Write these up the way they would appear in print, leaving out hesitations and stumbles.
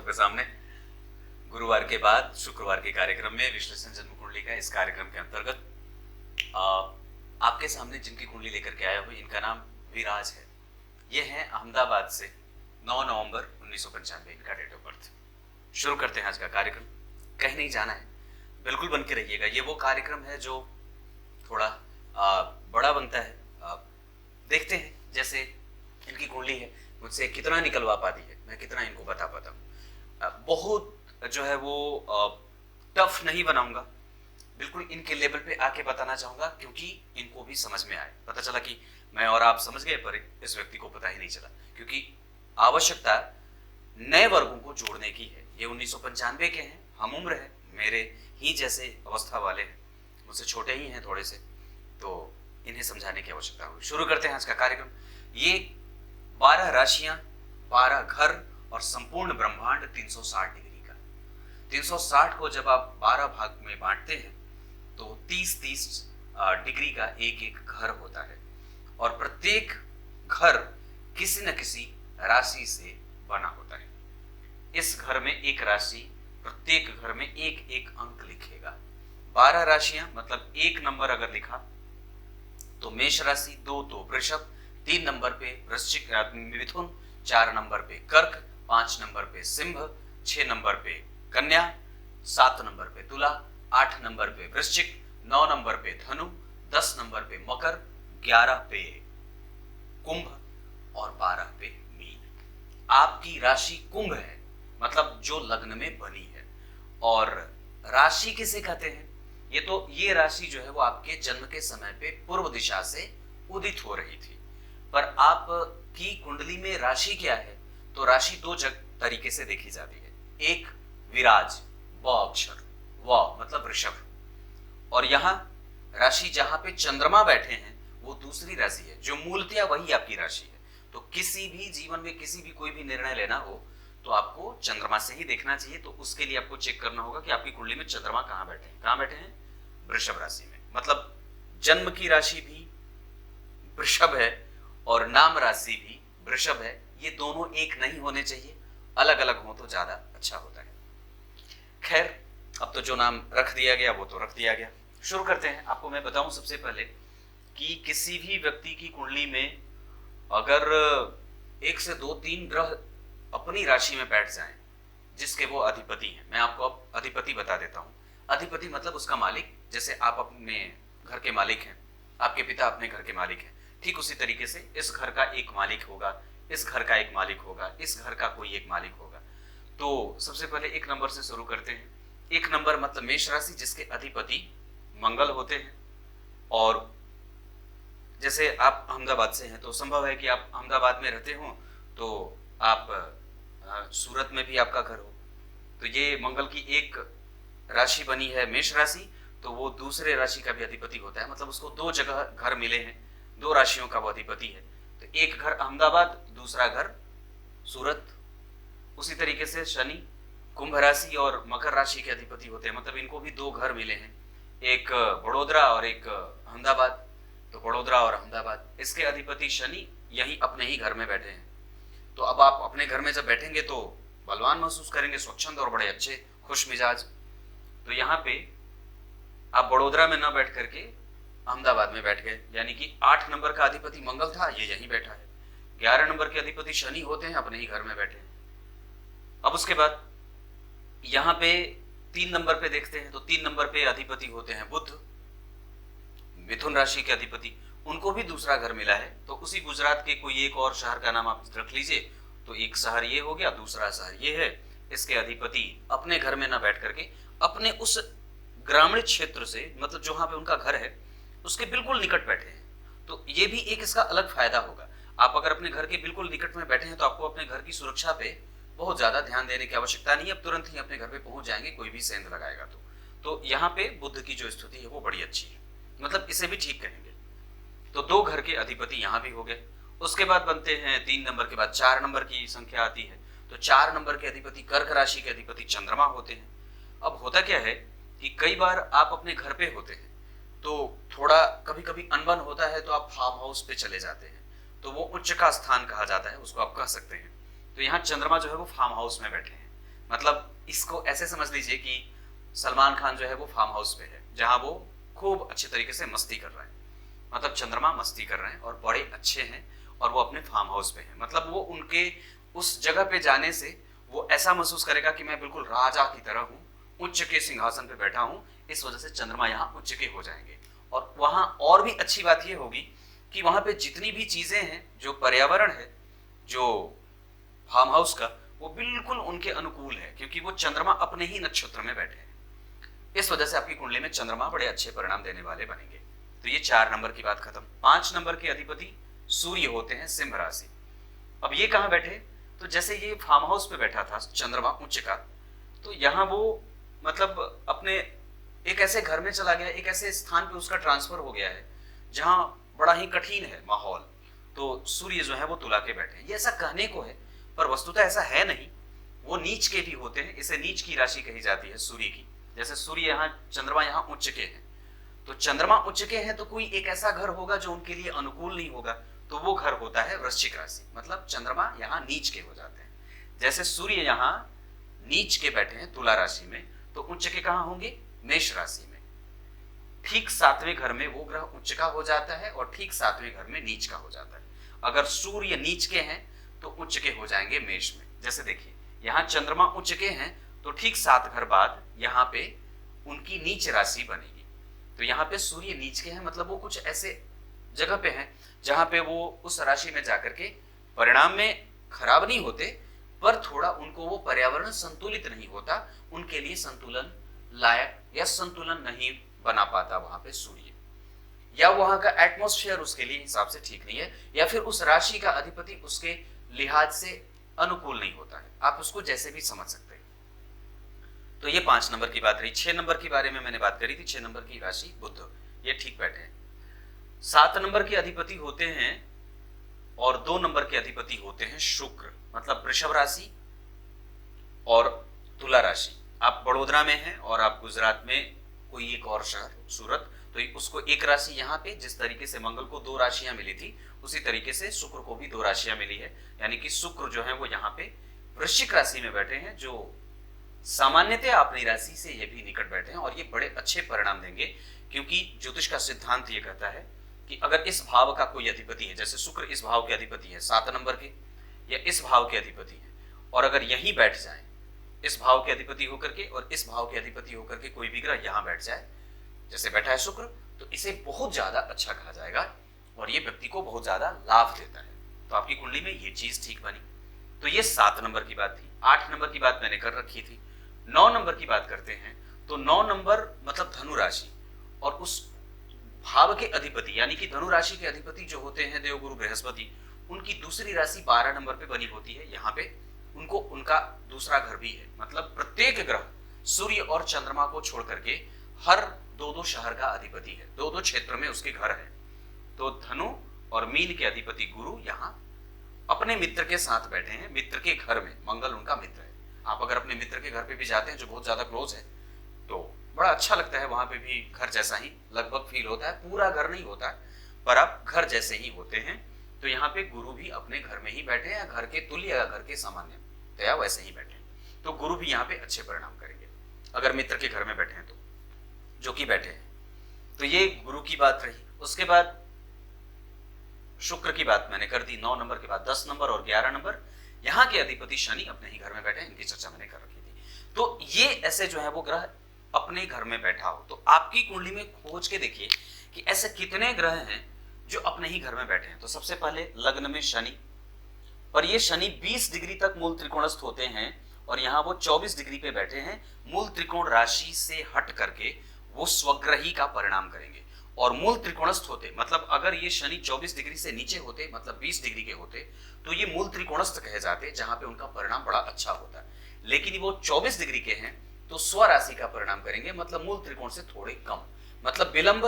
सबके सामने गुरुवार के बाद शुक्रवार के कार्यक्रम में विश्लेषण जन्म कुंडली का इस कार्यक्रम के अंतर्गत आपके सामने जिनकी कुंडली लेकर के आया हूँ इनका नाम विराज है। ये है अहमदाबाद से 9 नवंबर 1995 इनका डेट ऑफ बर्थ। शुरू करते हैं आज का कार्यक्रम। कहीं नहीं जाना है, बिल्कुल बन के रहिएगा। ये वो कार्यक्रम है जो थोड़ा बड़ा बनता है। देखते हैं जैसे इनकी कुंडली है मुझसे कितना निकलवा पाती है, मैं कितना इनको बता पाता हूँ। बहुत जो है वो टफ नहीं बनाऊंगा, बिल्कुल इनके लेवल पे आके बताना चाहूंगा क्योंकि इनको भी समझ में आए। पता चला कि मैं और आप समझ गए पर इस व्यक्ति को पता ही नहीं चला, क्योंकि आवश्यकता नए वर्गों को जोड़ने की है। ये 1995 के हैं, हम उम्र है, मेरे ही जैसे अवस्था वाले हैं, मुझसे छोटे ही हैं थोड़े से, तो इन्हें समझाने की आवश्यकता होगी। शुरू करते हैं आज का कार्यक्रम। ये 12 राशियां, 12 घर और संपूर्ण ब्रह्मांड 360 डिग्री का। 360 को जब आप 12 भाग में बांटते हैं तो 30-30 डिग्री का एक एक घर होता है और प्रत्येक घर किसी न किसी राशि से बना होता है। इस घर में एक राशि प्रत्येक घर में एक एक अंक लिखेगा। 12 राशियां मतलब एक नंबर अगर लिखा तो मेष राशि, 2 तो वृषभ, 3 नंबर पे वृश्चिक मिथुन, 4 नंबर पे कर्क, 5 नंबर पे सिंह, 6 नंबर पे कन्या, 7 नंबर पे तुला, 8 नंबर पे वृश्चिक, 9 नंबर पे धनु, 10 नंबर पे मकर, 11 पे कुंभ और 12 पे मीन। आपकी राशि कुंभ है, मतलब जो लग्न में बनी है। और राशि किसे कहते हैं? ये राशि जो है वो आपके जन्म के समय पे पूर्व दिशा से उदित हो रही थी। पर आपकी कुंडली में राशि क्या है? तो राशि दो तरीके से देखी जाती है। एक विराज, व अक्षर, व मतलब वृषभ, और यहाँ राशि जहां पे चंद्रमा बैठे हैं वो दूसरी राशि है, जो मूलतया वही आपकी राशि है। तो किसी भी जीवन में किसी भी कोई भी निर्णय लेना हो तो आपको चंद्रमा से ही देखना चाहिए। तो उसके लिए आपको चेक करना होगा कि आपकी कुंडली में चंद्रमा कहाँ बैठे हैं। कहाँ बैठे हैं? वृषभ राशि में। मतलब जन्म की राशि भी वृषभ है और नाम राशि भी वृषभ है। ये दोनों एक नहीं होने चाहिए, अलग अलग हो तो ज्यादा अच्छा होता है। खैर, अब तो जो नाम रख दिया गया वो तो रख दिया गया। शुरू करते हैं। आपको मैं बताऊं सबसे पहले कि किसी भी व्यक्ति की कुंडली में अगर 1 से 2-3 ग्रह अपनी राशि में बैठ जाएं जिसके वो अधिपति हैं, मैं आपको अब अधिपति बता देता हूं। अधिपति मतलब उसका मालिक। जैसे आप अपने घर के मालिक हैं, आपके पिता अपने घर के मालिक हैं, ठीक उसी तरीके से इस घर का एक मालिक होगा, इस घर का एक मालिक होगा, इस घर का कोई एक मालिक होगा। तो सबसे पहले 1 नंबर से शुरू करते हैं। 1 नंबर मतलब मेष राशि, जिसके अधिपति मंगल होते हैं। और जैसे आप अहमदाबाद से हैं तो संभव है कि आप अहमदाबाद में रहते हो तो आप सूरत में भी आपका घर हो। तो ये मंगल की एक राशि बनी है मेष राशि, तो वो दूसरे राशि का भी अधिपति होता है। मतलब उसको 2 जगह घर मिले हैं, 2 राशियों का वो अधिपति है। तो एक घर अहमदाबाद, दूसरा घर सूरत। उसी तरीके से शनि कुंभ राशि और मकर राशि के अधिपति होते हैं। मतलब इनको भी 2 घर मिले हैं, एक बड़ोदरा और एक अहमदाबाद। तो बड़ोदरा और अहमदाबाद, इसके अधिपति शनि यही अपने ही घर में बैठे हैं। तो अब आप अपने घर में जब बैठेंगे तो बलवान महसूस करेंगे, स्वच्छंद और बड़े अच्छे खुश मिजाज। तो यहाँ पे आप बड़ोदरा में ना बैठ करके अहमदाबाद में बैठ गए, यानी कि 8 नंबर का अधिपति मंगल था, ये यहीं बैठा है। 11 नंबर के अधिपति शनि होते हैं, अपने ही घर में बैठे हैं। अब उसके बाद यहाँ पे 3 नंबर पे देखते हैं तो 3 नंबर पे अधिपति होते हैं बुध, मिथुन राशि के अधिपति। उनको भी दूसरा घर मिला है। तो उसी गुजरात के कोई एक और शहर का नाम आप रख लीजिए। तो एक शहर ये हो गया, दूसरा शहर ये है। इसके अधिपति अपने घर में ना बैठ करके अपने उस ग्रामीण क्षेत्र से, मतलब जहां पे उनका घर है उसके बिल्कुल निकट बैठे हैं। तो ये भी एक इसका अलग फायदा होगा। आप अगर अपने घर के बिल्कुल निकट में बैठे हैं तो आपको अपने घर की सुरक्षा पे बहुत ज्यादा ध्यान देने की आवश्यकता नहीं है। अब तुरंत ही अपने घर पे पहुंच जाएंगे, कोई भी सेंध लगाएगा तो यहाँ पे बुध की जो स्थिति है वो बड़ी अच्छी है, मतलब इसे भी ठीक कहेंगे। तो 2 घर के अधिपति यहाँ भी हो गए। उसके बाद बनते हैं 3 नंबर के बाद 4 नंबर की संख्या आती है। तो 4 नंबर के अधिपति कर्क राशि के अधिपति चंद्रमा होते हैं। अब होता क्या है कि कई बार आप अपने घर पे होते हैं तो थोड़ा कभी कभी अनबन होता है तो आप फार्म हाउस पे चले जाते हैं, तो वो उच्च का स्थान कहा जाता है, उसको आप कह सकते हैं। तो यहाँ चंद्रमा जो है वो फार्म हाउस में बैठे हैं। मतलब इसको ऐसे समझ लीजिए कि सलमान खान जो है वो फार्म हाउस पे है, जहां वो खूब अच्छे तरीके से मस्ती कर रहा है, मतलब चंद्रमा मस्ती कर रहे हैं और बड़े अच्छे हैं, और वो अपने फार्म हाउस पे हैं। मतलब वो उनके उस जगह पे जाने से वो ऐसा महसूस करेगा कि मैं बिल्कुल राजा की तरह हूँ, उच्च के सिंहासन पे बैठा हूँ। इस वजह से चंद्रमा यहाँ उच्च के हो जाएंगे। और वहां और भी अच्छी बात ये होगी कि वहां पे जितनी भी चीजें हैं, जो पर्यावरण है, जो फार्म हाउस का, वो बिल्कुल उनके अनुकूल है, क्योंकि वो चंद्रमा अपने ही नक्षत्र में बैठे हैं। इस वजह से आपकी कुंडली में चंद्रमा बड़े अच्छे परिणाम देने वाले बनेंगे। तो ये 4 नंबर की बात खत्म। 5 नंबर के अधिपति सूर्य होते हैं सिंह राशि। अब ये कहां बैठे, तो जैसे ये फार्म हाउस पे बैठा था चंद्रमा उच्च का, तो यहां वो मतलब अपने एक ऐसे घर में चला गया, एक ऐसे स्थान पे उसका ट्रांसफर हो गया है जहां बड़ा ही कठिन है माहौल। तो सूर्य जो है वो तुला के बैठे हैं। ये ऐसा कहने को है, पर वस्तुतः ऐसा है नहीं। वो नीच के भी होते हैं, इसे नीच की राशि कही जाती है सूर्य की। जैसे सूर्य यहाँ, चंद्रमा यहाँ उच्च के हैं, तो चंद्रमा उच्च के हैं तो कोई एक ऐसा घर होगा जो उनके लिए अनुकूल नहीं होगा, तो वो घर होता है वृश्चिक राशि। मतलब चंद्रमा यहाँ नीच के हो जाते हैं। जैसे सूर्य यहाँ नीच के बैठे हैं तुला राशि में, तो उच्च के कहाँ होंगे, मेष राशि में। ठीक 7वें घर में वो ग्रह उच्च का हो जाता है और ठीक 7वें घर में नीच का हो जाता है। अगर सूर्य नीच के हैं तो उच्च के हो जाएंगे मेष में। जैसे देखिए यहाँ चंद्रमा उच्च के हैं, तो ठीक 7 घर बाद यहाँ पे उनकी नीच राशि बनेगी। तो यहाँ पे सूर्य नीच के हैं, मतलब वो कुछ ऐसे जगह पे हैं जहां पे वो उस राशि में जाकर के परिणाम में खराब नहीं होते, पर थोड़ा उनको वो पर्यावरण संतुलित नहीं होता, उनके लिए संतुलन लायक या संतुलन नहीं बना पाता वहां पे सूर्य, या वहां का एटमॉस्फेयर उसके लिए हिसाब से ठीक नहीं है, या फिर उस राशि का अधिपति उसके लिहाज से अनुकूल नहीं होता है। आप उसको जैसे भी समझ सकते हैं। तो ये 5 नंबर की बात रही। 6 नंबर के बारे में मैंने बात करी थी। 6 नंबर की राशि बुध, ये ठीक बैठे हैं। 7 नंबर के अधिपति होते हैं और 2 नंबर के अधिपति होते हैं शुक्र, मतलब वृषभ राशि और तुला राशि। आप बड़ोदरा में हैं और आप गुजरात में कोई एक और शहर सूरत, तो उसको एक राशि यहाँ पे, जिस तरीके से मंगल को 2 राशियां मिली थी, उसी तरीके से शुक्र को भी 2 राशियां मिली है। यानी कि शुक्र जो है वो यहाँ पे वृश्चिक राशि में बैठे हैं, जो सामान्यतः अपनी राशि से ये भी निकट बैठे हैं, और ये बड़े अच्छे परिणाम देंगे। क्योंकि ज्योतिष का सिद्धांत ये कहता है कि अगर इस भाव का कोई अधिपति है, जैसे शुक्र इस भाव के अधिपति है 7 नंबर के, या इस भाव के अधिपति है, और अगर यहीं बैठ जाए इस भाव के अधिपति होकर के, और इस भाव के अधिपति होकर के कोई भी ग्रह यहाँ बैठ जाए, जैसे बैठा है शुक्र, तो इसे बहुत ज्यादा अच्छा कहा जाएगा और ये व्यक्ति को बहुत ज्यादा लाभ देता है। तो आपकी कुंडली में ये चीज ठीक बनी। तो ये 7 नंबर की बात थी। 8 नंबर की बात मैंने कर रखी थी। 9 नंबर की बात करते हैं। तो 9 नंबर मतलब धनु राशि, और उस भाव के अधिपति यानी कि धनु राशि के अधिपति जो होते हैं देवगुरु बृहस्पति, उनकी दूसरी राशि 12 नंबर पे बनी होती है। यहाँ पे उनको उनका दूसरा घर भी है। मतलब प्रत्येक ग्रह सूर्य और चंद्रमा को छोड़ करके हर 2-2 शहर का अधिपति है, 2-2 क्षेत्र में उसके घर है। तो धनु और मीन के अधिपति गुरु यहाँ अपने मित्र के साथ बैठे हैं, मित्र के घर में। मंगल उनका मित्र है। आप अगर अपने मित्र के घर पे भी जाते हैं जो बहुत ज्यादा क्लोज है, तो बड़ा अच्छा लगता है। वहां पे भी घर जैसा ही लगभग फील होता है, पूरा घर नहीं होता पर आप घर जैसे ही होते हैं। तो यहाँ पे गुरु भी अपने घर में ही बैठे हैं, घर के तुल्य या घर के सामान्य या वैसे ही बैठे हैं। तो गुरु भी यहाँ पे अच्छे परिणाम करेंगे अगर मित्र के घर में बैठे हैं, तो जो कि बैठे हैं। तो ये गुरु की बात रही। उसके बाद शुक्र की बात मैंने कर दी 9 नंबर के बाद। 10 नंबर और 11 नंबर यहाँ के अधिपति शनि अपने ही घर में बैठे हैं, इनकी चर्चा मैंने कर रखी थी। तो ये ऐसे जो है वो ग्रह अपने घर में बैठा हो, तो आपकी कुंडली में खोज के देखिए कि ऐसे कितने ग्रह हैं जो अपने ही घर में बैठे हैं। तो सबसे पहले लग्न में शनि, और ये शनि 20 डिग्री तक मूल त्रिकोणस्थ होते हैं, और यहाँ वो 24 डिग्री पे बैठे हैं। मूल त्रिकोण राशि से हट करके वो स्वग्रही का परिणाम करेंगे। और मूल त्रिकोणस्थ होते मतलब अगर ये शनि 24 डिग्री से नीचे होते, मतलब 20 डिग्री के होते, तो ये मूल त्रिकोणस्थ कहे जाते, जहां पे उनका परिणाम बड़ा अच्छा होता है। लेकिन वो 24 डिग्री के हैं तो स्व राशि का परिणाम करेंगे, मतलब मूल त्रिकोण से थोड़े कम। मतलब विलंब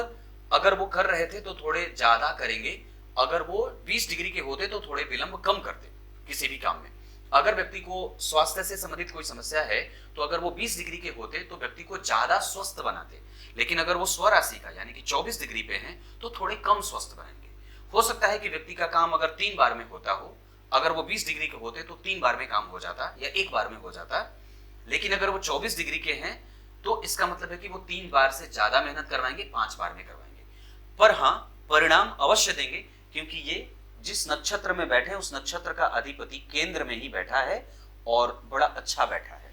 अगर वो कर रहे थे तो थोड़े ज्यादा करेंगे, अगर वो 20 डिग्री के होते तो थोड़े विलंब कम करते किसी भी काम में। अगर व्यक्ति को स्वास्थ्य से संबंधित कोई समस्या है तो अगर वो 20 डिग्री के होते तो व्यक्ति को ज्यादा स्वस्थ बनाते, लेकिन अगर वो स्व राशि का यानी कि 24 डिग्री पे हैं तो थोड़े कम स्वस्थ बनेंगे। हो सकता है कि व्यक्ति का काम अगर 3 बार में होता हो, अगर वो 20 डिग्री के होते तो 3 बार में काम हो जाता या 1 बार में हो जाता, लेकिन अगर वो 24 डिग्री के हैं तो इसका मतलब है कि वो 3 बार से ज्यादा मेहनत करवाएंगे, 5 बार में करवाएंगे, पर हाँ परिणाम अवश्य देंगे, क्योंकि ये जिस नक्षत्र में बैठे हैं उस नक्षत्र का अधिपति केंद्र में ही बैठा है और बड़ा अच्छा बैठा है।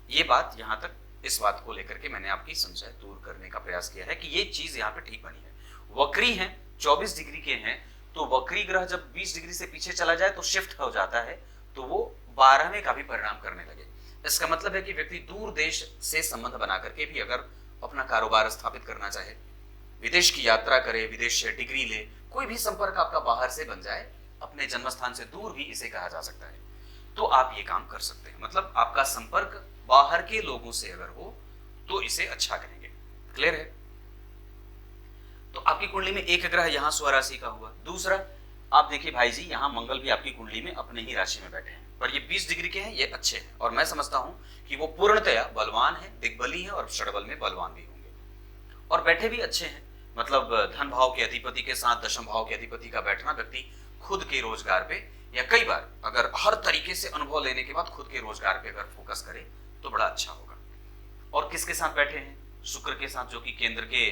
ये बात यहां तक, इस बात को लेकर के मैंने आपकी संशय दूर करने का प्रयास किया है कि ये चीज यहाँ पे ठीक बनी है। वक्री है, 24 डिग्री के हैं, तो वक्री ग्रह जब 20 डिग्री से पीछे चला जाए तो शिफ्ट हो जाता है, तो वो 12वें का भी परिणाम करने लगे। इसका मतलब है कि व्यक्ति दूर देश से संबंध बना करके भी अगर अपना कारोबार स्थापित करना चाहे, विदेश की यात्रा करे, विदेश से डिग्री ले, कोई भी संपर्क आपका बाहर से बन जाए, अपने जन्मस्थान से दूर भी इसे कहा जा सकता है, तो आप ये काम कर सकते हैं। मतलब आपका संपर्क बाहर के लोगों से अगर हो तो इसे अच्छा कहेंगे। क्लियर है? तो आपकी कुंडली में एक ग्रह यहां स्वराशि का हुआ। दूसरा, आप देखिए भाई जी, यहां मंगल भी आपकी कुंडली में अपने ही राशि में बैठे हैं, पर ये 20 डिग्री के हैं, ये अच्छे हैं, और मैं समझता हूं कि वो पूर्णतया बलवान है, दिग्बली है और षडबल में बलवान भी होंगे, और बैठे भी अच्छे हैं। मतलब धन भाव के अधिपति के साथ दशम भाव के अधिपति का बैठना व्यक्ति खुद के रोजगार पे, या कई बार अगर हर तरीके से अनुभव लेने के बाद खुद के रोजगार पे अगर फोकस करे तो बड़ा अच्छा होगा। और किसके साथ बैठे हैं? शुक्र के साथ, जो कि केंद्र के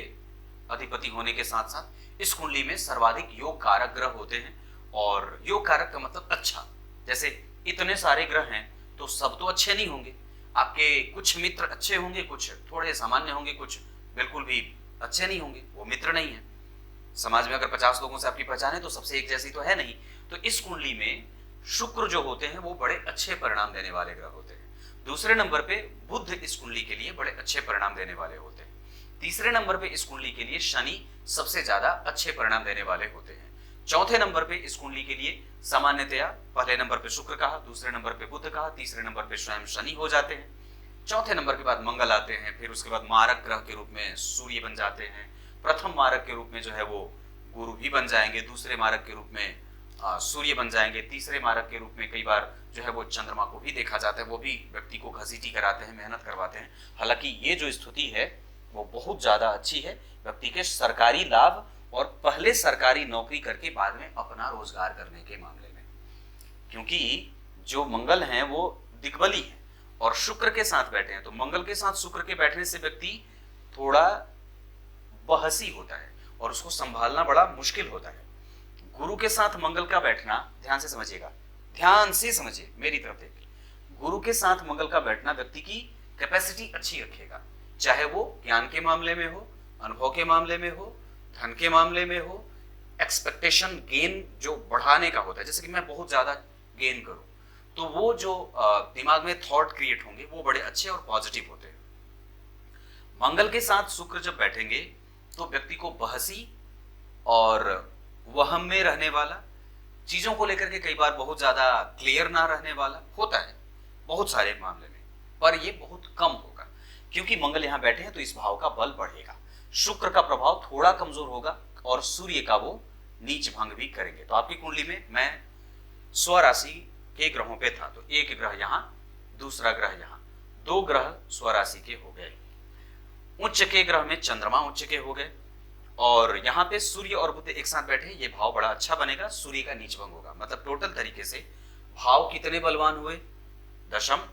अधिपति होने के साथ साथ इस कुंडली में सर्वाधिक योग कारक ग्रह होते हैं। और योग कारक का मतलब अच्छा, जैसे इतने सारे ग्रह हैं तो सब तो अच्छे नहीं होंगे, आपके कुछ मित्र अच्छे होंगे, कुछ थोड़े सामान्य होंगे, कुछ बिल्कुल भी अच्छे नहीं होंगे, वो मित्र नहीं है। समाज में अगर 50 लोगों से आपकी पहचान है तो सबसे एक जैसी तो है नहीं। तो इस कुंडली में शुक्र जो होते हैं वो बड़े अच्छे परिणाम देने वाले ग्रह होते हैं। दूसरे नंबर पे बुध इस कुंडली के लिए बड़े अच्छे परिणाम देने वाले होते हैं। तीसरे नंबर पे इस कुंडली के लिए शनि सबसे ज्यादा अच्छे परिणाम देने वाले होते हैं। चौथे नंबर पे इस कुंडली के लिए सामान्यतया पहले नंबर पे शुक्र कहा, दूसरे नंबर पे बुध कहा, तीसरे नंबर पे स्वयं शनि हो जाते हैं। चौथे नंबर के बाद मंगल आते हैं, फिर उसके बाद मारक ग्रह के रूप में सूर्य बन जाते हैं। प्रथम मारक के रूप में जो है वो गुरु भी बन जाएंगे, दूसरे मारक के रूप में सूर्य बन जाएंगे, तीसरे मारक के रूप में कई बार जो है वो चंद्रमा को भी देखा जाता है, वो भी व्यक्ति को घसीटी कराते हैं, मेहनत करवाते हैं। हालांकि ये जो स्थिति है वो बहुत ज्यादा अच्छी है व्यक्ति के सरकारी लाभ और पहले सरकारी नौकरी करके बाद में अपना रोजगार करने के मामले में, क्योंकि जो मंगल हैं वो दिग्बली है और शुक्र के साथ बैठे हैं। तो मंगल के साथ शुक्र के बैठने से व्यक्ति थोड़ा बहसी होता है और उसको संभालना बड़ा मुश्किल होता है। गुरु के साथ मंगल का बैठना, ध्यान से समझिएगा, ध्यान से समझिए, मेरी तरफ देखिए, गुरु के साथ मंगल का बैठना व्यक्ति की कैपेसिटी अच्छी रखेगा, चाहे वो ज्ञान के मामले में हो, अनुभव के मामले में हो, धन के मामले में हो, एक्सपेक्टेशन गेन जो बढ़ाने का होता है, जैसे कि मैं बहुत ज्यादा गेन करूं, तो वो जो दिमाग में थॉट क्रिएट होंगे वो बड़े अच्छे और पॉजिटिव होते हैं। मंगल के साथ शुक्र जब बैठेंगे तो व्यक्ति को बहसी और वहम में रहने वाला, चीजों को लेकर के कई बार बहुत ज्यादा क्लियर ना रहने वाला होता है बहुत सारे मामले में, पर ये बहुत कम होगा क्योंकि मंगल यहां बैठे हैं तो इस भाव का बल बढ़ेगा। शुक्र का प्रभाव थोड़ा कमजोर होगा और सूर्य का वो नीच भंग भी करेंगे। तो आपकी कुंडली में मैं स्वराशि के ग्रहों पे था, तो एक ग्रह यहां, दूसरा ग्रह यहां, 2 ग्रह स्वराशि के हो गए। उच्च के ग्रह में चंद्रमा उच्च के हो गए और यहाँ पे सूर्य और बुध एक साथ बैठे, ये भाव बड़ा अच्छा बनेगा, सूर्य का नीच भंग होगा। मतलब टोटल तरीके से भाव कितने बलवान हुए? दशम,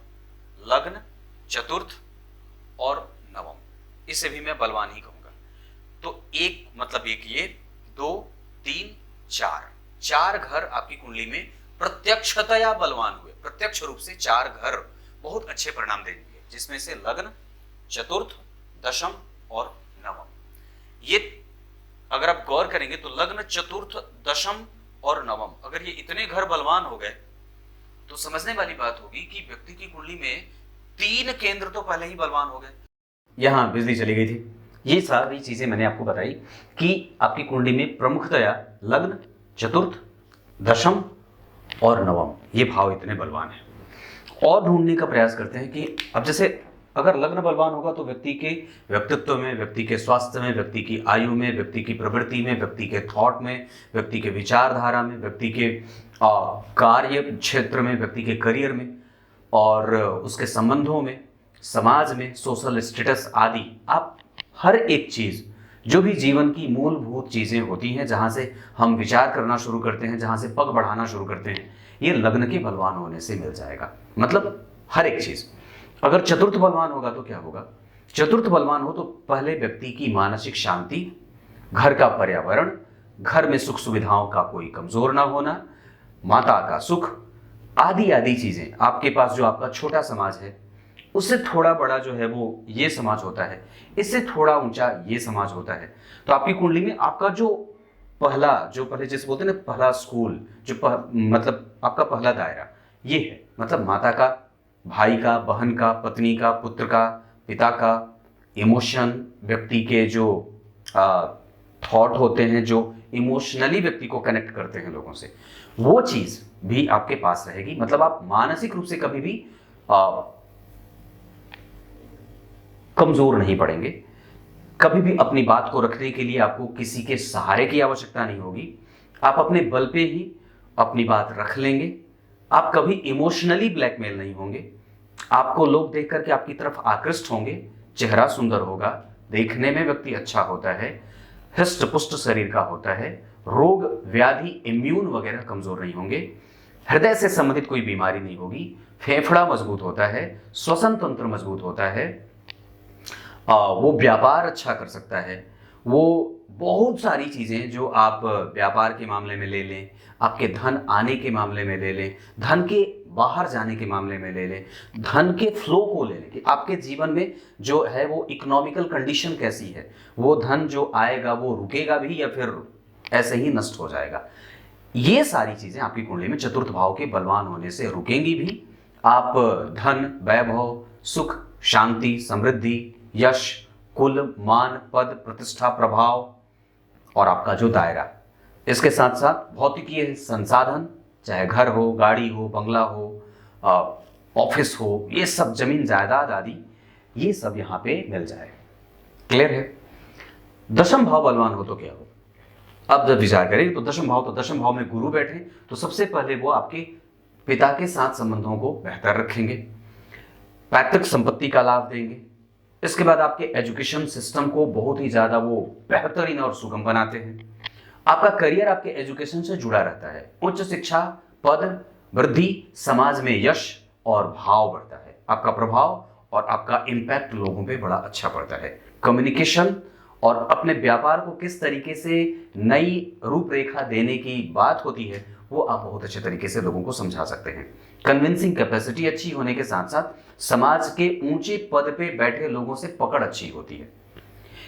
लग्न, चतुर्थ और नवम, इसे भी मैं बलवान ही कहूंगा। तो एक मतलब एक ये 2 3 4 घर आपकी कुंडली में प्रत्यक्षतया बलवान हुए, प्रत्यक्ष रूप से 4 घर बहुत अच्छे परिणाम देंगे, जिसमें से लग्न, चतुर्थ, दशम और नवम। ये अगर आप गौर करेंगे तो लग्न, चतुर्थ, दशम और नवम, अगर ये इतने घर बलवान हो गए तो समझने वाली बात होगी कि व्यक्ति की कुंडली में 3 केंद्र तो पहले ही बलवान हो गए। यहां बिजली चली गई थी। ये सारी चीजें मैंने आपको बताई कि आपकी कुंडली में प्रमुखतया लग्न, चतुर्थ, दशम और नवम, ये भाव इतने बलवान हैं। और ढूंढने का प्रयास करते हैं कि अब जैसे अगर लग्न बलवान होगा तो व्यक्ति के व्यक्तित्व में, व्यक्ति के स्वास्थ्य में, व्यक्ति की आयु में, व्यक्ति की प्रवृत्ति में, व्यक्ति के थॉट में, व्यक्ति के विचारधारा में, व्यक्ति के कार्य क्षेत्र में, व्यक्ति के करियर में और उसके संबंधों में, समाज में, सोशल स्टेटस आदि, आप हर एक चीज जो भी जीवन की मूलभूत चीजें होती हैं, जहां से हम विचार करना शुरू करते हैं, जहां से पग बढ़ाना शुरू करते हैं, ये लग्न के बलवान होने से मिल जाएगा। मतलब हर एक चीज। अगर चतुर्थ बलवान होगा तो क्या होगा? चतुर्थ बलवान हो तो पहले व्यक्ति की मानसिक शांति, घर का पर्यावरण, घर में सुख सुविधाओं का कोई कमजोर ना होना, माता का सुख, आदि आदि चीजें। आपके पास जो आपका छोटा समाज है उससे थोड़ा बड़ा जो है वो ये समाज होता है, इससे थोड़ा ऊंचा ये समाज होता है। तो आपकी कुंडली में आपका जो पहले जैसे बोलते हैं ना, पहला स्कूल, मतलब आपका पहला दायरा ये है, मतलब माता का, भाई का, बहन का, पत्नी का, पुत्र का, पिता का, इमोशन, व्यक्ति के जो थॉट होते हैं, जो इमोशनली व्यक्ति को कनेक्ट करते हैं लोगों से, वो चीज भी आपके पास रहेगी। मतलब आप मानसिक रूप से कभी भी कमजोर नहीं पड़ेंगे। कभी भी अपनी बात को रखने के लिए आपको किसी के सहारे की आवश्यकता नहीं होगी। आप अपने बल पे ही अपनी बात रख लेंगे। आप कभी इमोशनली ब्लैकमेल नहीं होंगे। आपको लोग देख करके आपकी तरफ आकृष्ट होंगे। चेहरा सुंदर होगा, देखने में व्यक्ति अच्छा होता है, हृष्ट पुष्ट शरीर का होता है, रोग व्याधि इम्यून वगैरह कमजोर नहीं होंगे, हृदय से संबंधित कोई बीमारी नहीं होगी, फेफड़ा मजबूत होता है, श्वसन तंत्र मजबूत होता है, वो व्यापार अच्छा कर सकता है। वो बहुत सारी चीजें जो आप व्यापार के मामले में ले लें, आपके धन आने के मामले में ले लें, धन के बाहर जाने के मामले में ले लें, धन के फ्लो को ले लें कि आपके जीवन में जो है वो इकोनॉमिकल कंडीशन कैसी है, वो धन जो आएगा वो रुकेगा भी या फिर ऐसे ही नष्ट हो जाएगा। ये सारी चीजें आपकी कुंडली में चतुर्थ भाव के बलवान होने से रुकेंगी भी। आप धन, वैभव, सुख, शांति, समृद्धि, यश, कुल, मान, पद, प्रतिष्ठा, प्रभाव और आपका जो दायरा, इसके साथ साथ भौतिकीय संसाधन, चाहे घर हो, गाड़ी हो, बंगला हो, ऑफिस हो, ये सब जमीन जायदाद आदि, ये सब यहाँ पे मिल जाए। क्लियर है? दशम भाव बलवान हो तो क्या हो? अब जब विचार करें तो दशम भाव में गुरु बैठे तो सबसे पहले वो आपके पिता के साथ संबंधों को बेहतर रखेंगे, पैतृक संपत्ति का लाभ देंगे। इसके बाद आपके एजुकेशन सिस्टम को बहुत ही ज्यादा वो बेहतरीन और सुगम बनाते हैं। आपका करियर आपके एजुकेशन से जुड़ा रहता है। उच्च शिक्षा, पद वृद्धि, समाज में यश और भाव बढ़ता है। आपका प्रभाव और आपका इम्पैक्ट लोगों पे बड़ा अच्छा पड़ता है। कम्युनिकेशन और अपने व्यापार को किस तरीके से नई रूपरेखा देने की बात होती है वो आप बहुत अच्छे तरीके से लोगों को समझा सकते हैं। कन्विंसिंग कैपेसिटी अच्छी होने के साथ साथ समाज के ऊंचे पद पे बैठे लोगों से पकड़ अच्छी होती है।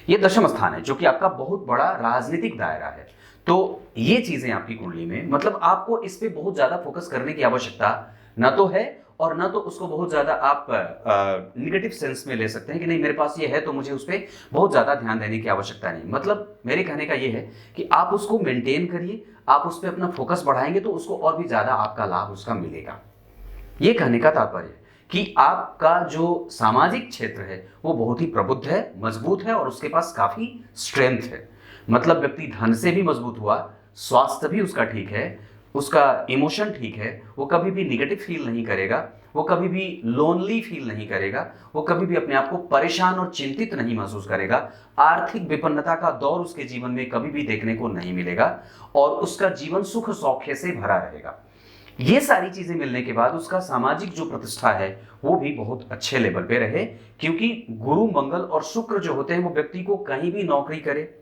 ये दशम स्थान है जो कि आपका बहुत बड़ा राजनीतिक दायरा है। तो ये चीजें आपकी कुंडली में, मतलब आपको इस पे बहुत ज्यादा फोकस करने की आवश्यकता ना तो है और ना तो उसको बहुत ज्यादा आप निगेटिव सेंस में ले सकते हैं कि नहीं मेरे पास ये है तो मुझे उस पर बहुत ज्यादा ध्यान देने की आवश्यकता नहीं। मतलब मेरे कहने का ये है कि आप उसको मेंटेन करिए, आप उस पर अपना फोकस बढ़ाएंगे तो उसको और भी ज्यादा आपका लाभ उसका मिलेगा। ये कहने का तात्पर्य है कि आपका जो सामाजिक क्षेत्र है वो बहुत ही प्रबुद्ध है, मजबूत है और उसके पास काफी स्ट्रेंथ है। मतलब व्यक्ति धन से भी मजबूत हुआ, स्वास्थ्य भी उसका ठीक है, उसका इमोशन ठीक है, वो कभी भी निगेटिव फील नहीं करेगा, वो कभी भी लोनली फील नहीं करेगा, वो कभी भी अपने आप को परेशान और चिंतित नहीं महसूस करेगा, आर्थिक विपन्नता का दौर उसके जीवन में कभी भी देखने को नहीं मिलेगा और उसका जीवन सुख सौख्य से भरा रहेगा। ये सारी चीजें मिलने के बाद उसका सामाजिक जो प्रतिष्ठा है वो भी बहुत अच्छे लेवल पे रहे, क्योंकि गुरु, मंगल और शुक्र जो होते हैं वो व्यक्ति को कहीं भी नौकरी करे,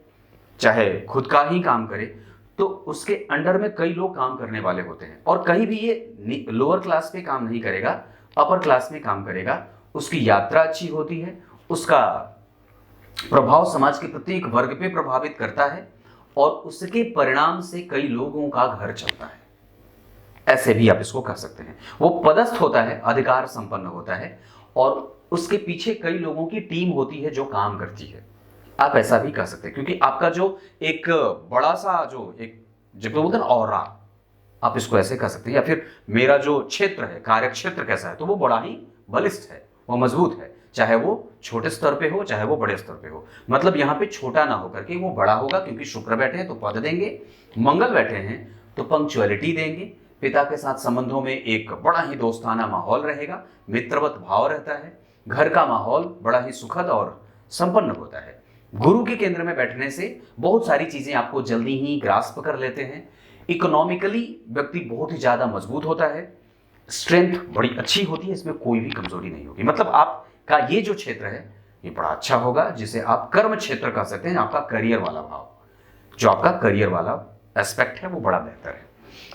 चाहे खुद का ही काम करे, तो उसके अंडर में कई लोग काम करने वाले होते हैं और कहीं भी ये लोअर क्लास पे काम नहीं करेगा, अपर क्लास में काम करेगा। उसकी यात्रा अच्छी होती है, उसका प्रभाव समाज के प्रत्येक वर्ग पे प्रभावित करता है और उसके परिणाम से कई लोगों का घर चलता है। ऐसे भी आप इसको कह सकते हैं। वो पदस्थ होता है, अधिकार संपन्न होता है और उसके पीछे कई लोगों की टीम होती है जो काम करती है। आप ऐसा भी कह सकते हैं क्योंकि आपका जो एक बड़ा सा जो एक जब बोलते हैं ऑरा, आप इसको ऐसे कह सकते हैं। या फिर मेरा जो क्षेत्र है, कार्य क्षेत्र कैसा है, तो वो बड़ा ही बलिष्ठ है, वो मजबूत है, चाहे वो छोटे स्तर पे हो चाहे वो बड़े स्तर पे हो। मतलब यहाँ पे छोटा ना होकर के वो बड़ा होगा, क्योंकि शुक्र बैठे हैं तो पद देंगे, मंगल बैठे हैं तो पंक्चुअलिटी देंगे, पिता के साथ संबंधों में एक बड़ा ही दोस्ताना माहौल रहेगा, मित्रवत भाव रहता है, घर का माहौल बड़ा ही सुखद और संपन्न होता है। गुरु के केंद्र में बैठने से बहुत सारी चीजें आपको जल्दी ही ग्रास्प कर लेते हैं। इकोनॉमिकली व्यक्ति बहुत ही ज्यादा मजबूत होता है, स्ट्रेंथ बड़ी अच्छी होती है, इसमें कोई भी कमजोरी नहीं होगी। मतलब आपका ये जो क्षेत्र है ये बड़ा अच्छा होगा, जिसे आप कर्म क्षेत्र कह सकते हैं, आपका करियर वाला भाव, जो आपका करियर वाला एस्पेक्ट है वो बड़ा बेहतर है।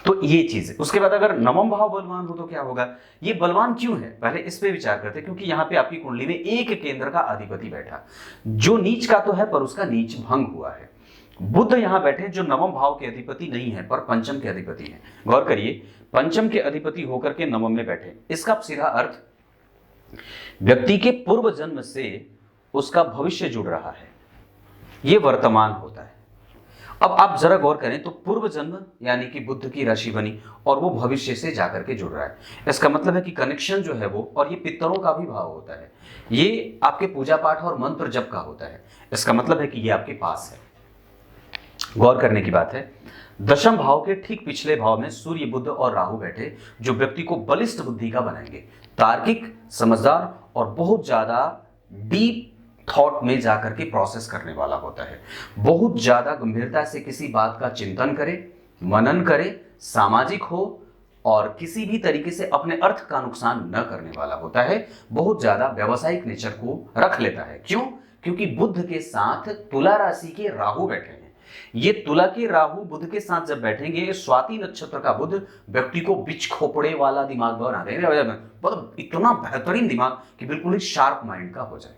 तो ये चीज है। उसके बाद अगर नवम भाव बलवान हो तो क्या होगा, ये बलवान क्यों है, पहले इस पे विचार करते हैं। क्योंकि यहां पे आपकी कुंडली में एक केंद्र का अधिपति बैठा, जो नीच का तो है पर उसका नीच भंग हुआ है। बुध यहां बैठे जो नवम भाव के अधिपति नहीं है पर पंचम के अधिपति है। गौर करिए, पंचम के अधिपति होकर के नवम में बैठे, इसका सीधा अर्थ व्यक्ति के पूर्व जन्म से उसका भविष्य जुड़ रहा है, यह वर्तमान होता है। अब आप जरा गौर करें तो पूर्व जन्म यानी कि बुध की राशि बनी और वो भविष्य से जाकर के जुड़ रहा है। इसका मतलब है कि कनेक्शन जो है वो, और ये पितरों का भी भाव होता है, ये आपके पूजा पाठ और मंत्र जप का होता है। इसका मतलब है कि ये आपके पास है। गौर करने की बात है, दशम भाव के ठीक पिछले भाव में सूर्य, बुध और राहु बैठे, जो व्यक्ति को बलिष्ठ बुद्धि का बनाएंगे, तार्किक, समझदार और बहुत ज्यादा डीप थॉट में जाकर के प्रोसेस करने वाला होता है। बहुत ज्यादा गंभीरता से किसी बात का चिंतन करे, मनन करे, सामाजिक हो और किसी भी तरीके से अपने अर्थ का नुकसान न करने वाला होता है। बहुत ज्यादा व्यावसायिक नेचर को रख लेता है। क्यों? क्योंकि बुध के साथ तुला राशि के राहु बैठे हैं। ये तुला के राहु बुध के साथ जब बैठेंगे, स्वाति नक्षत्र का बुध व्यक्ति को बिच खोपड़े वाला दिमाग बना देंगे, मतलब इतना बेहतरीन दिमाग कि बिल्कुल ही शार्प माइंड का हो जाए।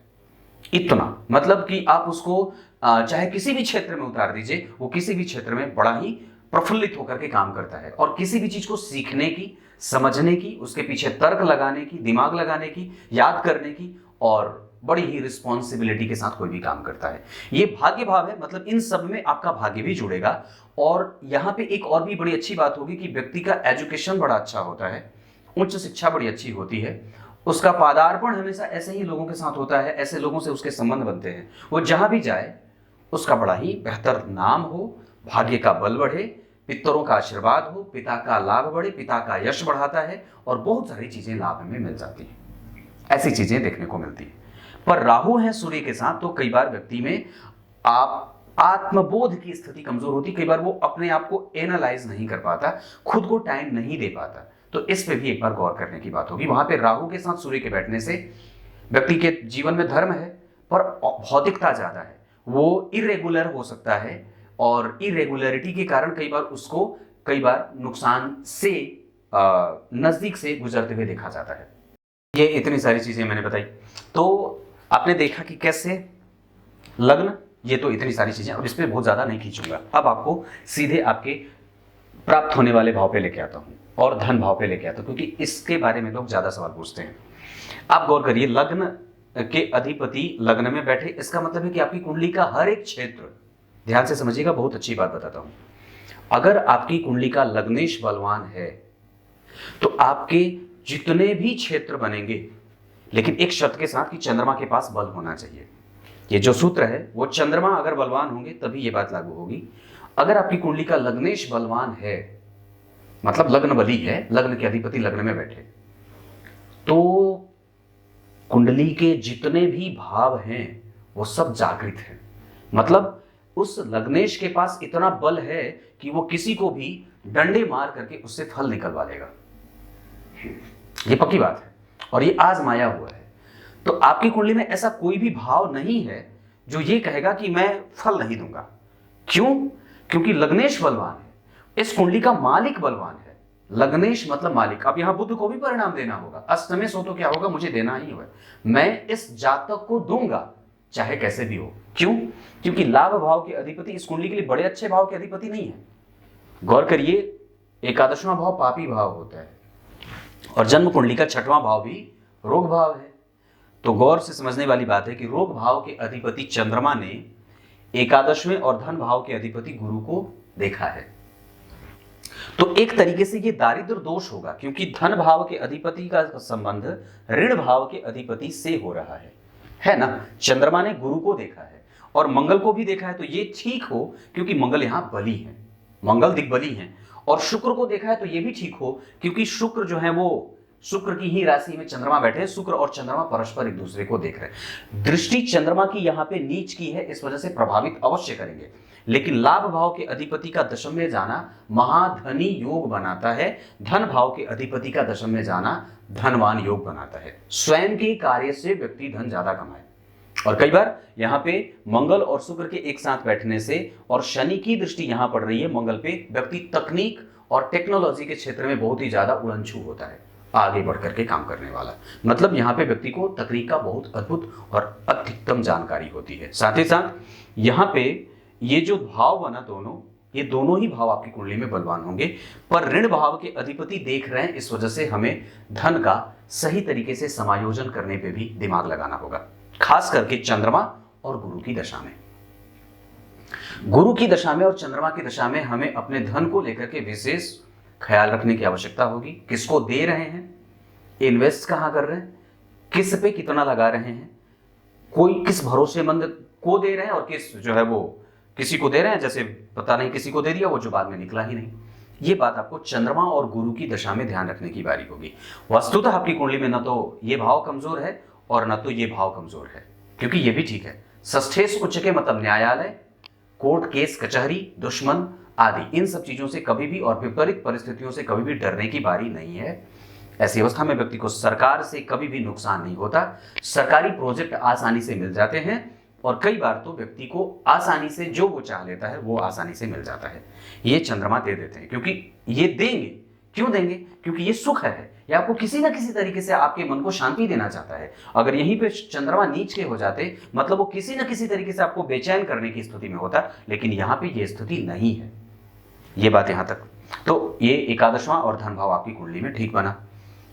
इतना मतलब कि आप उसको चाहे किसी भी क्षेत्र में उतार दीजिए, वो किसी भी क्षेत्र में बड़ा ही प्रफुल्लित होकर के काम करता है और किसी भी चीज को सीखने की, समझने की, उसके पीछे तर्क लगाने की, दिमाग लगाने की, याद करने की और बड़ी ही रिस्पॉन्सिबिलिटी के साथ कोई भी काम करता है। ये भाग्य भाव है, मतलब इन सब में आपका भाग्य भी जुड़ेगा। और यहाँ पे एक और भी बड़ी अच्छी बात होगी कि व्यक्ति का एजुकेशन बड़ा अच्छा होता है, उच्च शिक्षा बड़ी अच्छी होती है, उसका पादार्पण हमेशा ऐसे ही लोगों के साथ होता है, ऐसे लोगों से उसके संबंध बनते हैं। वो जहां भी जाए उसका बड़ा ही बेहतर नाम हो, भाग्य का बल बढ़े, पितरों का आशीर्वाद हो, पिता का लाभ बढ़े, पिता का यश बढ़ाता है और बहुत सारी चीजें लाभ में मिल जाती हैं। ऐसी चीजें देखने को मिलती है। पर राहु है सूर्य के साथ, तो कई बार व्यक्ति में आप आत्मबोध की स्थिति कमजोर होती, कई बार वो अपने आप को एनालाइज नहीं कर पाता, खुद को टाइम नहीं दे पाता। तो इस पे भी एक बार गौर करने की बात होगी। वहां पे राहु के साथ सूर्य के बैठने से व्यक्ति के जीवन में धर्म है पर भौतिकता ज्यादा है, वो इरेगुलर हो सकता है और इरेगुलरिटी के कारण कई बार नुकसान से नजदीक से गुजरते हुए देखा जाता है। ये इतनी सारी चीजें मैंने बताई, तो आपने देखा कि कैसे लग्न, ये तो इतनी सारी चीजें, अब इस पे बहुत ज्यादा नहीं खींचूंगा। अब आपको सीधे आपके प्राप्त होने वाले भाव पे लेके आता हूं और धन भाव पे लेके आता हूं, क्योंकि इसके बारे में लोग ज्यादा सवाल पूछते हैं। आप गौर करिए, लग्न के अधिपति लग्न में बैठे, इसका मतलब है कि आपकी कुंडली का हर एक क्षेत्र, ध्यान से समझिएगा, बहुत अच्छी बात बताता हूं। अगर आपकी कुंडली का लग्नेश बलवान है तो आपके जितने भी क्षेत्र बनेंगे, लेकिन एक शर्त के साथ कि चंद्रमा के पास बल होना चाहिए। ये जो सूत्र है वो चंद्रमा अगर बलवान होंगे तभी ये बात लागू होगी। अगर आपकी कुंडली का लग्नेश बलवान है, मतलब लग्न बली है, लग्न के अधिपति लग्न में बैठे, तो कुंडली के जितने भी भाव हैं वो सब जागृत हैं। मतलब उस लग्नेश के पास इतना बल है कि वो किसी को भी डंडे मार करके उससे फल निकलवा लेगा। ये पक्की बात है और ये आजमाया हुआ है। तो आपकी कुंडली में ऐसा कोई भी भाव नहीं है जो ये कहेगा कि मैं फल नहीं दूंगा। क्यों? क्योंकि लग्नेश बलवान है, इस कुंडली का मालिक बलवान है। लग्नेश मतलब मालिक। अब यहां बुध को भी परिणाम देना होगा, अष्टमेश हो तो क्या होगा, मुझे देना ही होगा, मैं इस जातक को दूंगा चाहे कैसे भी हो। क्यों? क्योंकि लाभ भाव के अधिपति इस कुंडली के लिए बड़े अच्छे भाव के अधिपति नहीं है। गौर करिए, एकादशवां भाव पापी भाव होता है और जन्म कुंडली का छठवां भाव भी रोग भाव है। तो गौर से समझने वाली बात है कि रोग भाव के अधिपति चंद्रमा ने एकादशवें और धन भाव के अधिपति गुरु को देखा है। तो एक तरीके से ये दारिद्र दोष होगा, क्योंकि धन भाव के अधिपति का संबंध ऋण भाव के अधिपति से हो रहा है ना। चंद्रमा ने गुरु को देखा है और मंगल को भी देखा है, तो ये ठीक हो क्योंकि मंगल यहां बली है, मंगल दिग्बली है। और शुक्र को देखा है तो ये भी ठीक हो क्योंकि शुक्र जो है वो शुक्र की ही राशि में चंद्रमा बैठे हैं, शुक्र और चंद्रमा परस्पर एक दूसरे को देख रहे हैं। दृष्टि चंद्रमा की यहां पे नीच की है, इस वजह से प्रभावित अवश्य करेंगे, लेकिन लाभ भाव के अधिपति का दशम में जाना महाधनी योग बनाता है, धन भाव के अधिपति का दशम में जाना धनवान योग बनाता है। स्वयं के कार्य से व्यक्ति धन ज्यादा कमाए। और कई बार यहाँ पे मंगल और शुक्र के एक साथ बैठने से और शनि की दृष्टि यहां पड़ रही है मंगल पे, व्यक्ति तकनीक और टेक्नोलॉजी के क्षेत्र में बहुत ही ज्यादा उड़नछू होता है, आगे बढ़कर के काम करने वाला। मतलब यहाँ पे व्यक्ति को तकनीक का बहुत अद्भुत और अधिकतम जानकारी होती है। साथ ही साथ यहाँ पे ये जो भाव बना दोनों, ये दोनों ही भाव आपकी कुंडली में बलवान होंगे, पर ऋण भाव के अधिपति देख रहे हैं, इस वजह से हमें धन का सही तरीके से समायोजन करने पे भी दिमाग लगाना होगा, खास करके चंद्रमा और गुरु की दशा में। गुरु की दशा में और चंद्रमा की दशा में हमें अपने धन को लेकर के विशेष ख्याल रखने की आवश्यकता होगी। किसको दे रहे हैं, इन्वेस्ट कहां कर रहे हैं, किस पे कितना लगा रहे हैं, कोई किस भरोसेमंद को दे रहे हैं और किस जो है वो किसी को दे रहे हैं, जैसे पता नहीं किसी को दे दिया वो जो बाद में निकला ही नहीं। ये बात आपको चंद्रमा और गुरु की दशा में ध्यान रखने की बारी होगी। वस्तुतः आपकी कुंडली में न तो ये भाव कमजोर है और न तो ये भाव कमजोर है, क्योंकि ये भी ठीक है। षष्ठेश उच्च के मतलब न्यायालय, कोर्ट केस कचहरी, दुश्मन आदि, इन सब चीजों से कभी भी और विपरीत परिस्थितियों से कभी भी डरने की बारी नहीं है। ऐसी अवस्था में व्यक्ति को सरकार से कभी भी नुकसान नहीं होता, सरकारी प्रोजेक्ट आसानी से मिल जाते हैं और कई बार तो व्यक्ति को आसानी से जो वो चाह लेता है वो आसानी से मिल जाता है। ये चंद्रमा दे देते हैं, क्योंकि ये देंगे। क्यों देंगे? क्योंकि ये सुख है, ये आपको किसी ना किसी तरीके से आपके मन को शांति देना चाहता है। अगर यहीं पे चंद्रमा नीच के हो जाते, मतलब वो किसी ना किसी तरीके से आपको बेचैन करने की स्थिति में होता, लेकिन यहाँ पे ये स्थिति नहीं है। ये बात यहां तक। तो ये एकादशवां और धन भाव आपकी कुंडली में ठीक बना,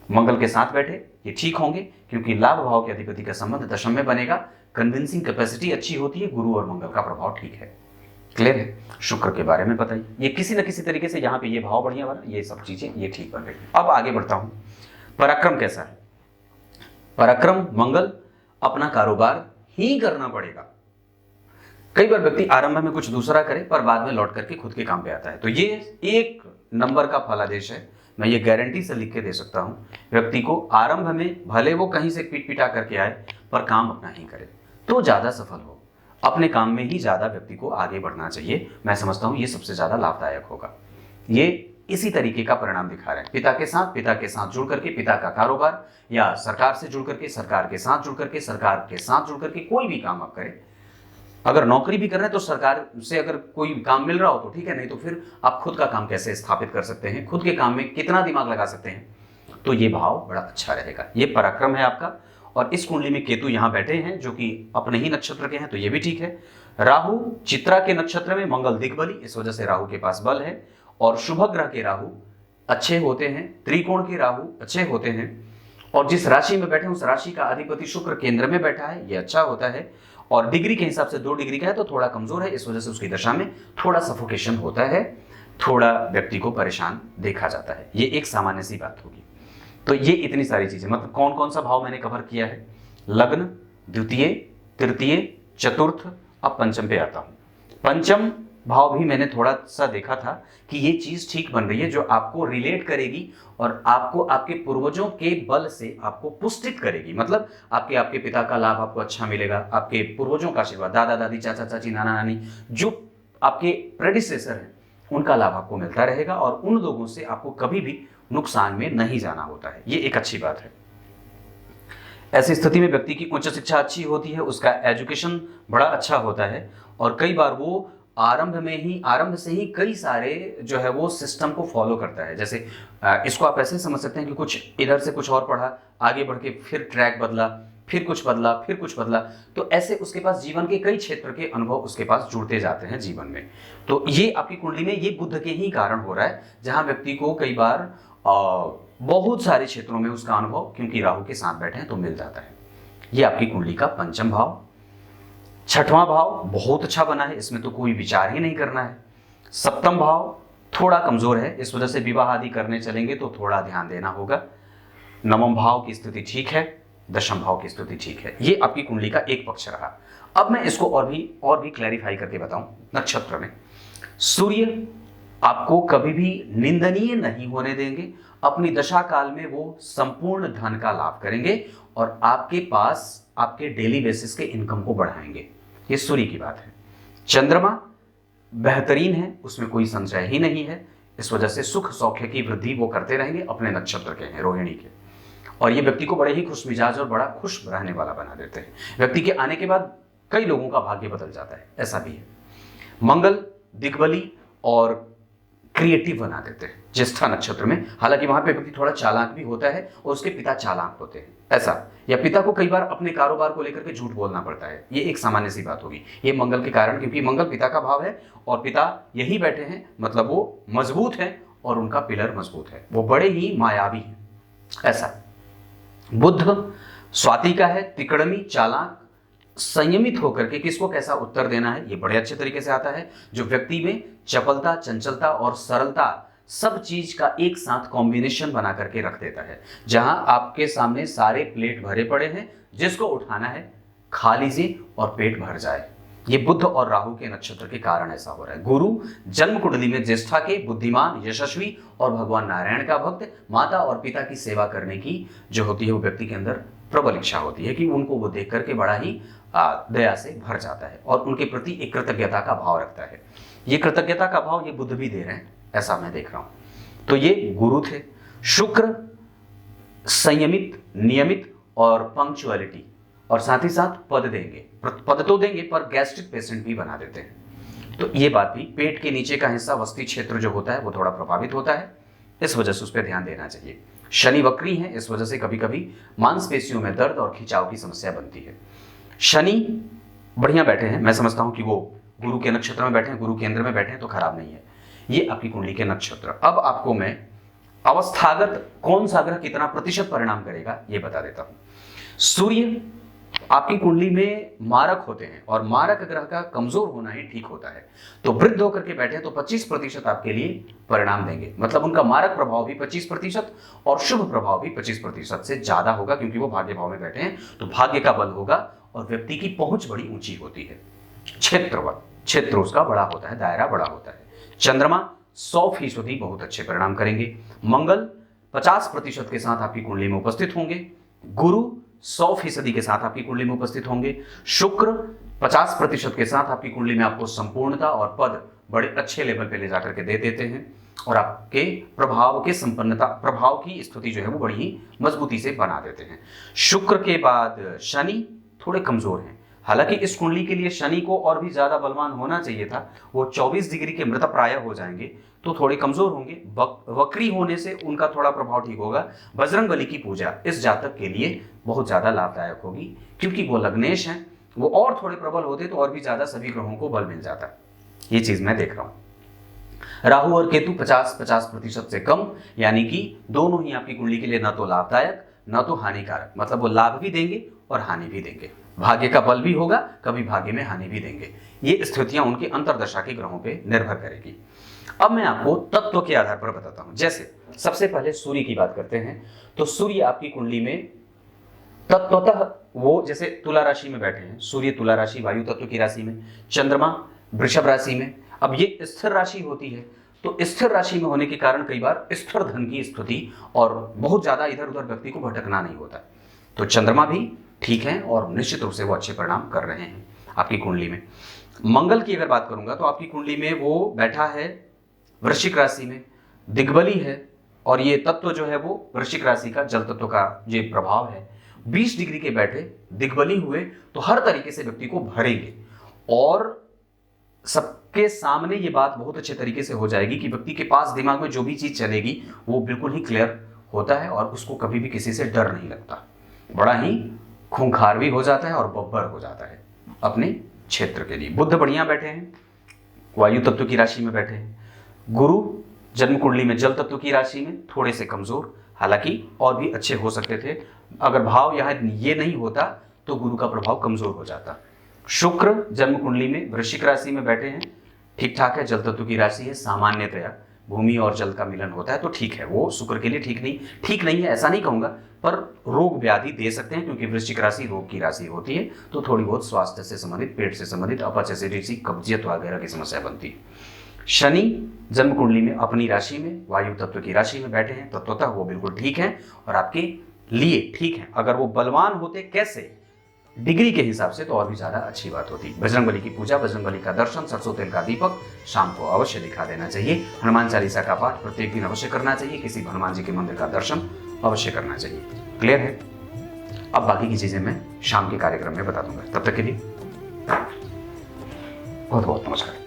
मंगल के साथ बैठे, ये ठीक होंगे, क्योंकि लाभ भाव के अधिपति का संबंध दशम में बनेगा। कन्विंसिंग कैपेसिटी अच्छी होती है, गुरु और मंगल का प्रभाव ठीक है। क्लियर है? शुक्र के बारे में बताइए, ये किसी न किसी तरीके से यहाँ पे ये भाव बढ़िया बना, ये सब चीजें ये ठीक बन गई। अब आगे बढ़ता हूं, पराक्रम कैसा है? पराक्रम मंगल, अपना कारोबार ही करना पड़ेगा। कई बार व्यक्ति आरंभ में कुछ दूसरा करे पर बाद में लौट करके खुद के काम पे आता है, तो ये एक नंबर का फलादेश है। मैं ये गारंटी से लिख के दे सकता हूं, व्यक्ति को आरंभ में भले वो कहीं से पीट पिटा करके आए पर काम अपना ही करे तो ज्यादा सफल हो। अपने काम में ही ज्यादा व्यक्ति को आगे बढ़ना चाहिए। मैं समझता हूं ये सबसे ज्यादा लाभदायक होगा। ये इसी तरीके का परिणाम दिखा रहे हैं। पिता के साथ जुड़ करके पिता का कारोबार, या सरकार से जुड़ करके, सरकार के साथ जुड़ करके, सरकार के साथ जुड़ करके कोई भी काम आप करें। अगर नौकरी भी कर रहे हैं तो सरकार से अगर कोई काम मिल रहा हो तो ठीक है, नहीं तो फिर आप खुद का काम कैसे स्थापित कर सकते हैं, खुद के काम में कितना दिमाग लगा सकते हैं, तो ये भाव बड़ा अच्छा रहेगा। ये पराक्रम है आपका। और इस कुंडली में केतु यहां बैठे हैं जो कि अपने ही नक्षत्र के हैं, तो ये भी ठीक है। राहु चित्रा के नक्षत्र में, मंगल दिग्बली, इस वजह से राहु के पास बल है। और शुभ ग्रह के राहु अच्छे होते हैं, त्रिकोण के राहु अच्छे होते हैं। और जिस राशि में बैठे उस राशि का अधिपति शुक्र केंद्र में बैठा है, ये अच्छा होता है। और डिग्री के हिसाब से 2 डिग्री का है तो थोड़ा कमजोर है, इस वजह से उसकी दशा में थोड़ा सफोकेशन होता है, थोड़ा व्यक्ति को परेशान देखा जाता है। ये एक सामान्य सी बात होगी। तो ये इतनी सारी चीजें, मतलब कौन कौन सा भाव मैंने कवर किया है? लग्न, द्वितीय, तृतीय, चतुर्थ, अब पंचम पे आता हूं। पंचम भाव भी मैंने थोड़ा सा देखा था कि ये चीज ठीक बन रही है जो आपको रिलेट करेगी और आपको आपके पूर्वजों के बल से आपको पुष्टित करेगी। मतलब आपके पिता का लाभ आपको अच्छा मिलेगा, आपके पूर्वजों का आशीर्वाद, दादा दादी, चाचा चाची, नाना नानी, जो आपके प्रेडिसेसर हैं उनका लाभ आपको मिलता रहेगा और उन लोगों से आपको कभी भी नुकसान में नहीं जाना होता है। ये एक अच्छी बात है। ऐसी स्थिति में व्यक्ति की उच्च शिक्षा अच्छी होती है, उसका एजुकेशन बड़ा अच्छा होता है और कई बार वो आरंभ से ही कई सारे जो है वो सिस्टम को फॉलो करता है। जैसे इसको आप ऐसे समझ सकते हैं कि कुछ इधर से कुछ और पढ़ा, आगे बढ़ के फिर ट्रैक बदला, फिर कुछ बदला, फिर कुछ बदला, तो ऐसे उसके पास जीवन के कई क्षेत्र के अनुभव उसके पास जुड़ते जाते हैं जीवन में। तो ये आपकी कुंडली में ये बुध के ही कारण हो रहा है, जहां व्यक्ति को कई बार बहुत सारे क्षेत्रों में उसका अनुभव, क्योंकि राहु के साथ बैठे हैं, तो मिल जाता है। ये आपकी कुंडली का पंचम भाव। छठवां भाव बहुत अच्छा बना है, इसमें तो कोई विचार ही नहीं करना है। सप्तम भाव थोड़ा कमजोर है, इस वजह से विवाह आदि करने चलेंगे तो थोड़ा ध्यान देना होगा। नवम भाव की स्थिति ठीक है, दशम भाव की स्थिति ठीक है। ये आपकी कुंडली का एक पक्ष रहा। अब मैं इसको और भी क्लैरिफाई करके बताऊं। नक्षत्र में सूर्य आपको कभी भी निंदनीय नहीं होने देंगे। अपनी दशा काल में वो संपूर्ण धन का लाभ करेंगे और आपके पास आपके डेली बेसिस के इनकम को बढ़ाएंगे। ये सूर्य की बात है। चंद्रमा बेहतरीन है, उसमें कोई संशय ही नहीं है। इस वजह से सुख सौख्य की वृद्धि वो करते रहेंगे, अपने नक्षत्र के हैं, रोहिणी के, और ये व्यक्ति को बड़े ही खुश मिजाज और बड़ा खुश रहने वाला बना देते हैं। व्यक्ति के आने के बाद कई लोगों का भाग्य बदल जाता है, ऐसा भी है। मंगल दिग्बली और क्रिएटिव बना देते हैं ज्येष्ठा नक्षत्र में। हालांकि वहां पे व्यक्ति थोड़ा चालाक भी होता है और उसके पिता चालाक होते हैं, ऐसा, या पिता को कई बार अपने कारोबार को लेकर के झूठ बोलना पड़ता है। ये एक सामान्य सी बात होगी, ये मंगल के कारण, क्योंकि मंगल पिता का भाव है और पिता यही बैठे हैं, मतलब वो मजबूत है और उनका पिलर मजबूत है, वो बड़े ही मायावी हैं, ऐसा। बुध स्वाति का है, तिकड़मी, चालाक, संयमित होकर के किसको कैसा उत्तर देना है ये बड़े अच्छे तरीके से आता है। जो व्यक्ति में चपलता, चंचलता और सरलता, सब चीज का एक साथ कॉम्बिनेशन बना करके रख देता है। जहां आपके सामने सारे प्लेट भरे पड़े हैं, जिसको उठाना है खा लीजिए और पेट भर जाए। ये बुध और राहु के नक्षत्र के कारण ऐसा हो रहा है। गुरु जन्म कुंडली में ज्येष्ठा के, बुद्धिमान, यशस्वी और भगवान नारायण का भक्त, माता और पिता की सेवा करने की जो होती है वो व्यक्ति के अंदर प्रबल इच्छा होती है कि उनको वो देख करके बड़ा ही दया से भर जाता है और उनके प्रति एक कृतज्ञता का भाव रखता है। ये कृतज्ञता का भाव ये बुध भी दे रहे हैं, ऐसा मैं देख रहा हूं। तो ये गुरु थे। शुक्र संयमित, नियमित और पंक्चुअलिटी, और साथ ही साथ पद देंगे, पद तो देंगे पर गैस्ट्रिक पेशेंट भी बना देते हैं। तो ये बात भी, पेट के नीचे का हिस्सा वस्ती क्षेत्र जो होता है वो थोड़ा प्रभावित होता है, इस वजह से उस पर ध्यान देना चाहिए। शनि वक्री है, इस वजह से कभी कभी मांसपेशियों में दर्द और खिंचाव की समस्या बनती है। शनि बढ़िया बैठे हैं, मैं समझता हूं कि वो गुरु के नक्षत्र में बैठे हैं, गुरु केंद्र में बैठे हैं, तो खराब नहीं है ये आपकी कुंडली के नक्षत्र। अब आपको मैं अवस्थागत कौन सा ग्रह कितना प्रतिशत परिणाम करेगा ये बता देता हूं। सूर्य आपकी कुंडली में मारक होते हैं और मारक ग्रह का कमजोर होना ही ठीक होता है। तो वृद्ध होकर के बैठे तो 25% आपके लिए परिणाम देंगे, मतलब उनका मारक प्रभाव भी 25% और शुभ प्रभाव भी 25% से ज्यादा होगा, क्योंकि वो भाग्य भाव में बैठे हैं। तो भाग्य का बल होगा और व्यक्ति की पहुंच बड़ी ऊंची होती है। क्षेत्र उसका बड़ा होता है, दायरा बड़ा होता है। चंद्रमा 100% बहुत अच्छे परिणाम करेंगे। मंगल 50% के साथ आपकी कुंडली में उपस्थित होंगे। गुरु 100% के साथ आपकी कुंडली में उपस्थित होंगे। शुक्र 50% के साथ आपकी कुंडली में आपको संपूर्णता और पद बड़े अच्छे लेवल पे ले जाकर के दे देते हैं और आपके प्रभाव के संपन्नता, प्रभाव की स्थिति जो है वो बड़ी ही मजबूती से बना देते हैं। शुक्र के बाद शनि थोड़े कमजोर हैं। हालांकि इस कुंडली के लिए शनि को और भी ज्यादा बलवान होना चाहिए था, वो 24 डिग्री के मृतप्राय हो जाएंगे, तो थोड़े कमजोर होंगे। वक्री होने से उनका थोड़ा प्रभाव ठीक होगा। बजरंगबली की पूजा इस जातक के लिए बहुत ज्यादा लाभदायक होगी, क्योंकि वो लग्नेश हैं, वो और थोड़े प्रबल होते तो और भी ज्यादा सभी ग्रहों को बल मिल जाता। ये चीज मैं देख रहा हूं। राहु और केतु 50% से कम, यानी कि दोनों ही आपकी कुंडली के लिए न तो लाभदायक न तो हानिकारक, मतलब वो लाभ भी देंगे और हानि भी देंगे। भाग्य का बल भी होगा, कभी भाग्य में हानि भी देंगे। ये स्थितियां उनकी अंतरदशा के ग्रहों पे निर्भर करेगी। अब मैं आपको तत्व के आधार पर बताता हूं। जैसे सबसे पहले सूर्य की बात करते हैं, तो सूर्य आपकी कुंडली में तत्वतः वो जैसे तुला राशि में बैठे हैं, सूर्य तुला राशि वायु तत्व की राशि में, चंद्रमा वृषभ राशि में। अब ये स्थिर राशि होती है, तो स्थिर राशि में होने के कारण कई बार स्थिर धन की स्थिति और बहुत ज्यादा इधर उधर व्यक्ति को भटकना नहीं होता। तो चंद्रमा भी ठीक है और निश्चित रूप से वो अच्छे परिणाम कर रहे हैं आपकी कुंडली में। मंगल की अगर बात करूंगा तो आपकी कुंडली में वो बैठा है वृश्चिक राशि में, दिग्बली है, और ये तत्व जो है वो वृश्चिक राशि का जल तत्व का ये प्रभाव है। 20 डिग्री के बैठे दिग्बली हुए तो हर तरीके से व्यक्ति को भरेंगे और सबके सामने ये बात बहुत अच्छे तरीके से हो जाएगी कि व्यक्ति के पास दिमाग में जो भी चीज चलेगी वो बिल्कुल ही क्लियर होता है और उसको कभी भी किसी से डर नहीं लगता। बड़ा ही खूंखार भी हो जाता है और बब्बर हो जाता है अपने क्षेत्र के लिए। बुध बढ़िया बैठे हैं, वायु तत्व की राशि में बैठे हैं। गुरु जन्म कुंडली में जल तत्व की राशि में थोड़े से कमजोर, हालांकि और भी अच्छे हो सकते थे। अगर भाव यहाँ ये नहीं होता तो गुरु का प्रभाव कमजोर हो जाता। शुक्र जन्म कुंडली में वृश्चिक राशि में बैठे हैं, ठीक ठाक है, जल तत्व की राशि है, सामान्यतया भूमि और जल का मिलन होता है तो ठीक है, वो शुक्र के लिए ठीक नहीं है ऐसा नहीं कहूंगा, पर रोग व्याधि दे सकते हैं क्योंकि वृश्चिक राशि रोग की राशि होती है, तो थोड़ी बहुत स्वास्थ्य से संबंधित, पेट से संबंधित, अपच एसिडिटी, कब्जियत वगैरह की समस्या बनती है। शनि जन्म कुंडली में अपनी राशि में वायु तत्व की राशि में बैठे हैं, तत्वतः वो बिल्कुल ठीक है और आपके लिए ठीक है। अगर वो बलवान होते कैसे, डिग्री के हिसाब से, तो और भी ज्यादा अच्छी बात होती। बजरंगबली की पूजा, बजरंगबली का दर्शन, सरसों तेल का दीपक शाम को अवश्य दिखा देना चाहिए। हनुमान चालीसा का पाठ प्रत्येक दिन अवश्य करना चाहिए। किसी हनुमान जी के मंदिर का दर्शन अवश्य करना चाहिए। क्लियर है? अब बाकी की चीजें मैं शाम के कार्यक्रम में बता दूंगा। तब तक के लिए बहुत बहुत नमस्कार।